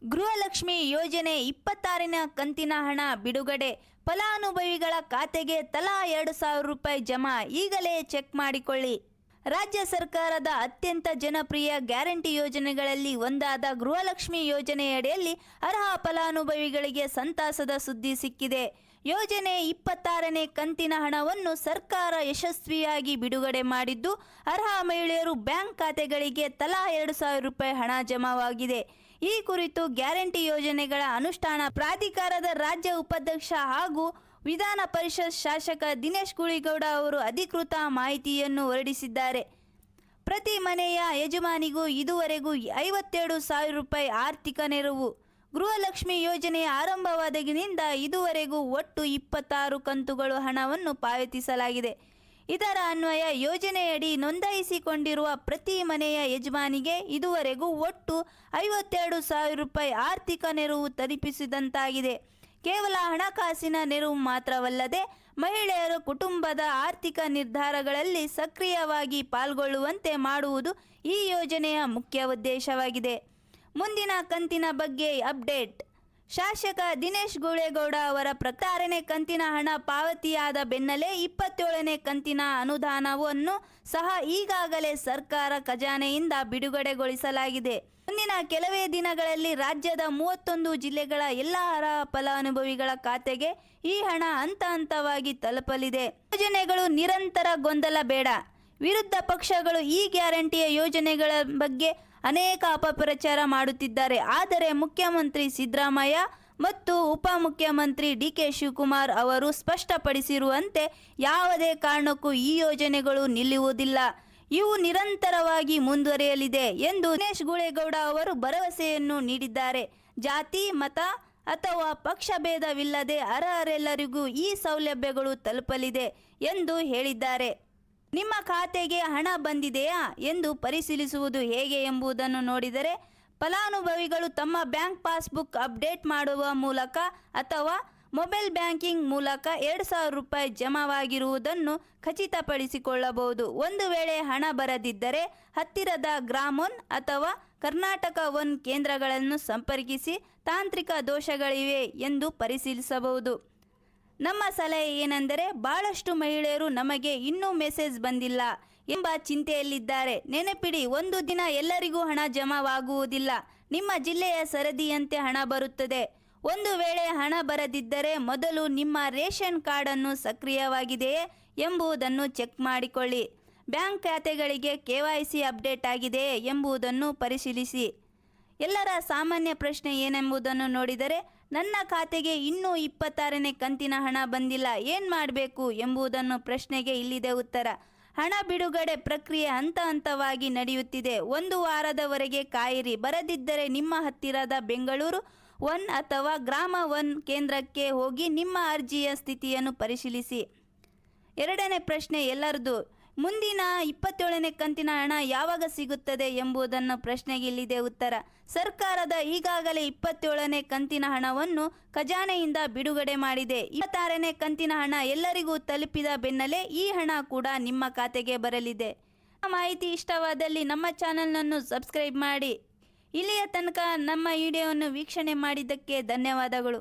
ಗೃಹಲಕ್ಷ್ಮಿ ಯೋಜನೆ 26ನ ಕಂತಿನ ಹಣ ಬಿಡುಗಡೆ. ಫಲಾನುಭವಿಗಳ ಖಾತೆಗೆ ತಲಾ 2,000 ರೂಪಾಯಿ ಜಮಾ. ಈಗಲೇ ಚೆಕ್ ಮಾಡಿಕೊಳ್ಳಿ. ರಾಜ್ಯ ಸರ್ಕಾರದ ಅತ್ಯಂತ ಜನಪ್ರಿಯ ಗ್ಯಾರಂಟಿ ಯೋಜನೆಗಳಲ್ಲಿ ಒಂದಾದ ಗೃಹಲಕ್ಷ್ಮಿ ಯೋಜನೆಯಡಿಯಲ್ಲಿ ಅರ್ಹ ಫಲಾನುಭವಿಗಳಿಗೆ ಸಂತಸದ ಸುದ್ದಿ ಸಿಕ್ಕಿದೆ. ಯೋಜನೆ 26ನೇ ಕಂತಿನ ಹಣವನ್ನು ಸರ್ಕಾರ ಯಶಸ್ವಿಯಾಗಿ ಬಿಡುಗಡೆ ಮಾಡಿದ್ದು, ಅರ್ಹ ಮಹಿಳೆಯರು ಬ್ಯಾಂಕ್ ಖಾತೆಗಳಿಗೆ ತಲಾ 2,000 ರೂಪಾಯಿ ಹಣ ಜಮಾವಾಗಿದೆ. ಈ ಕುರಿತು ಗ್ಯಾರಂಟಿ ಯೋಜನೆಗಳ ಅನುಷ್ಠಾನ ಪ್ರಾಧಿಕಾರದ ರಾಜ್ಯ ಉಪಾಧ್ಯಕ್ಷ ಹಾಗೂ ವಿಧಾನ ಪರಿಷತ್ ಶಾಸಕ ದಿನೇಶ್ ಗುಳಿಗೌಡ ಅವರು ಅಧಿಕೃತ ಮಾಹಿತಿಯನ್ನು ಹೊರಡಿಸಿದ್ದಾರೆ. ಪ್ರತಿ ಮನೆಯ ಯಜಮಾನಿಗೂ ಇದುವರೆಗೂ 57,000 ರೂಪಾಯಿ ಆರ್ಥಿಕ ನೆರವು. ಗೃಹಲಕ್ಷ್ಮಿ ಯೋಜನೆ ಆರಂಭವಾದಾಗಿನಿಂದ ಇದುವರೆಗೂ ಒಟ್ಟು 26 ಕಂತುಗಳು ಹಣವನ್ನು ಪಾವತಿಸಲಾಗಿದೆ. ಇದರ ಅನ್ವಯ ಯೋಜನೆಯಡಿ ನೋಂದಾಯಿಸಿಕೊಂಡಿರುವ ಪ್ರತಿ ಮನೆಯ ಯಜಮಾನಿಗೆ ಇದುವರೆಗೂ ಒಟ್ಟು 52,000 ರೂಪಾಯಿ ಆರ್ಥಿಕ ನೆರವು ತಲುಪಿಸಿದಂತಾಗಿದೆ. ಕೇವಲ ಹಣಕಾಸಿನ ನೆರವು ಮಾತ್ರವಲ್ಲದೆ ಮಹಿಳೆಯರು ಕುಟುಂಬದ ಆರ್ಥಿಕ ನಿರ್ಧಾರಗಳಲ್ಲಿ ಸಕ್ರಿಯವಾಗಿ ಪಾಲ್ಗೊಳ್ಳುವಂತೆ ಮಾಡುವುದು ಈ ಯೋಜನೆಯ ಮುಖ್ಯ ಉದ್ದೇಶವಾಗಿದೆ. ಮುಂದಿನ ಕಂತಿನ ಬಗ್ಗೆ ಅಪ್ಡೇಟ್. ಶಾಸಕ ದಿನೇಶ್ ಗುಳೇಗೌಡ ಅವರ ಪ್ರಕಾರ 6ನೇ ಕಂತಿನ ಹಣ ಪಾವತಿಯಾದ ಬೆನ್ನಲ್ಲೇ 27ನೇ ಕಂತಿನ ಅನುದಾನವನ್ನು ಸಹ ಈಗಾಗಲೇ ಸರ್ಕಾರ ಖಜಾನೆಯಿಂದ ಬಿಡುಗಡೆಗೊಳಿಸಲಾಗಿದೆ. ಮುಂದಿನ ಕೆಲವೇ ದಿನಗಳಲ್ಲಿ ರಾಜ್ಯದ 31 ಜಿಲ್ಲೆಗಳ ಎಲ್ಲ ಅರ್ಹ ಫಲಾನುಭವಿಗಳ ಖಾತೆಗೆ ಈ ಹಣ ಹಂತ ಹಂತವಾಗಿ ತಲುಪಲಿದೆ. ಯೋಜನೆಗಳು ನಿರಂತರ ಗೊಂದಲ ಬೇಡ. ವಿರೋಧ ಪಕ್ಷಗಳು ಈ ಗ್ಯಾರಂಟಿಯ ಯೋಜನೆಗಳ ಬಗ್ಗೆ ಅನೇಕ ಅಪಪ್ರಚಾರ ಮಾಡುತ್ತಿದ್ದಾರೆ. ಆದರೆ ಮುಖ್ಯಮಂತ್ರಿ ಸಿದ್ದರಾಮಯ್ಯ ಮತ್ತು ಉಪಮುಖ್ಯಮಂತ್ರಿ ಡಿ.ಕೆ. ಶಿವಕುಮಾರ್ ಅವರು ಸ್ಪಷ್ಟಪಡಿಸಿರುವಂತೆ ಯಾವುದೇ ಕಾರಣಕ್ಕೂ ಈ ಯೋಜನೆಗಳು ನಿಲ್ಲುವುದಿಲ್ಲ. ಇವು ನಿರಂತರವಾಗಿ ಮುಂದುವರಿಯಲಿದೆ ಎಂದು ದಿನೇಶ್ ಗುಳೇಗೌಡ ಅವರು ಭರವಸೆಯನ್ನು ನೀಡಿದ್ದಾರೆ. ಜಾತಿ, ಮತ ಅಥವಾ ಪಕ್ಷಭೇದವಿಲ್ಲದೆ ಅರ್ಹರೆಲ್ಲರಿಗೂ ಈ ಸೌಲಭ್ಯಗಳು ತಲುಪಲಿದೆ ಎಂದು ಹೇಳಿದ್ದಾರೆ. ನಿಮ್ಮ ಖಾತೆಗೆ ಹಣ ಬಂದಿದೆಯಾ ಎಂದು ಪರಿಶೀಲಿಸುವುದು ಹೇಗೆ ಎಂಬುದನ್ನು ನೋಡಿದರೆ, ಫಲಾನುಭವಿಗಳು ತಮ್ಮ ಬ್ಯಾಂಕ್ ಪಾಸ್ಬುಕ್ ಅಪ್ಡೇಟ್ ಮಾಡುವ ಮೂಲಕ ಅಥವಾ ಮೊಬೈಲ್ ಬ್ಯಾಂಕಿಂಗ್ ಮೂಲಕ 2,000 ರೂಪಾಯಿ ಜಮಾವಾಗಿರುವುದನ್ನು ಖಚಿತಪಡಿಸಿಕೊಳ್ಳಬಹುದು. ಒಂದು ವೇಳೆ ಹಣ ಬರದಿದ್ದರೆ ಹತ್ತಿರದ ಗ್ರಾಮ1 ಅಥವಾ ಕರ್ನಾಟಕ 1 ಕೇಂದ್ರಗಳನ್ನು ಸಂಪರ್ಕಿಸಿ ತಾಂತ್ರಿಕ ದೋಷಗಳಿವೆ ಎಂದು ಪರಿಶೀಲಿಸಬಹುದು. ನಮ್ಮ ಸಲಹೆ ಏನೆಂದರೆ, ಬಹಳಷ್ಟು ಮಹಿಳೆಯರು ನಮಗೆ ಇನ್ನೂ ಮೆಸೇಜ್ ಬಂದಿಲ್ಲ ಎಂಬ ಚಿಂತೆಯಲ್ಲಿದ್ದಾರೆ. ನೆನಪಿಡಿ, ಒಂದು ದಿನ ಎಲ್ಲರಿಗೂ ಹಣ ಜಮಾವಾಗುವುದಿಲ್ಲ. ನಿಮ್ಮ ಜಿಲ್ಲೆಯ ಸರದಿಯಂತೆ ಹಣ ಬರುತ್ತದೆ. ಒಂದು ವೇಳೆ ಹಣ ಬರದಿದ್ದರೆ ಮೊದಲು ನಿಮ್ಮ ರೇಷನ್ ಕಾರ್ಡನ್ನು ಸಕ್ರಿಯವಾಗಿದೆಯೇ ಎಂಬುದನ್ನು ಚೆಕ್ ಮಾಡಿಕೊಳ್ಳಿ. ಬ್ಯಾಂಕ್ ಖಾತೆಗಳಿಗೆ KYC ಅಪ್ಡೇಟ್ ಆಗಿದೆಯೇ ಎಂಬುದನ್ನು ಪರಿಶೀಲಿಸಿ. ಎಲ್ಲರ ಸಾಮಾನ್ಯ ಪ್ರಶ್ನೆ ಏನೆಂಬುದನ್ನು ನೋಡಿದರೆ, ನನ್ನ ಖಾತೆಗೆ ಇನ್ನೂ 26ನೇ ಕಂತಿನ ಹಣ ಬಂದಿಲ್ಲ, ಏನು ಮಾಡಬೇಕು ಎಂಬುದನ್ನು ಪ್ರಶ್ನೆಗೆ ಇಲ್ಲಿದೆ ಉತ್ತರ. ಹಣ ಬಿಡುಗಡೆ ಪ್ರಕ್ರಿಯೆ ಹಂತ ಹಂತವಾಗಿ ನಡೆಯುತ್ತಿದೆ. 1 ವಾರದವರೆಗೆ ಕಾಯಿರಿ. ಬರದಿದ್ದರೆ ನಿಮ್ಮ ಹತ್ತಿರದ ಬೆಂಗಳೂರು 1 ಅಥವಾ ಗ್ರಾಮ 1 ಕೇಂದ್ರಕ್ಕೆ ಹೋಗಿ ನಿಮ್ಮ ಅರ್ಜಿಯ ಸ್ಥಿತಿಯನ್ನು ಪರಿಶೀಲಿಸಿ. ಎರಡನೇ ಪ್ರಶ್ನೆ ಎಲ್ಲರದು. ಮುಂದಿನ 27ನೇ ಕಂತಿನ ಹಣ ಯಾವಾಗ ಸಿಗುತ್ತದೆ ಎಂಬುದನ್ನು ಪ್ರಶ್ನೆಗೆ ಇಲ್ಲಿದೆ ಉತ್ತರ. ಸರ್ಕಾರದ ಈಗಾಗಲೇ 27ನೇ ಕಂತಿನ ಹಣವನ್ನು ಖಜಾನೆಯಿಂದ ಬಿಡುಗಡೆ ಮಾಡಿದೆ. 26ನೇ ಕಂತಿನ ಹಣ ಎಲ್ಲರಿಗೂ ತಲುಪಿದ ಬೆನ್ನಲ್ಲೇ ಈ ಹಣ ಕೂಡ ನಿಮ್ಮ ಖಾತೆಗೆ ಬರಲಿದೆ. ಮಾಹಿತಿ ಇಷ್ಟವಾದಲ್ಲಿ ನಮ್ಮ ಚಾನೆಲ್ನನ್ನು ಸಬ್ಸ್ಕ್ರೈಬ್ ಮಾಡಿ. ಇಲ್ಲಿಯ ತನಕ ನಮ್ಮ ವಿಡಿಯೋವನ್ನು ವೀಕ್ಷಣೆ ಮಾಡಿದ್ದಕ್ಕೆ ಧನ್ಯವಾದಗಳು.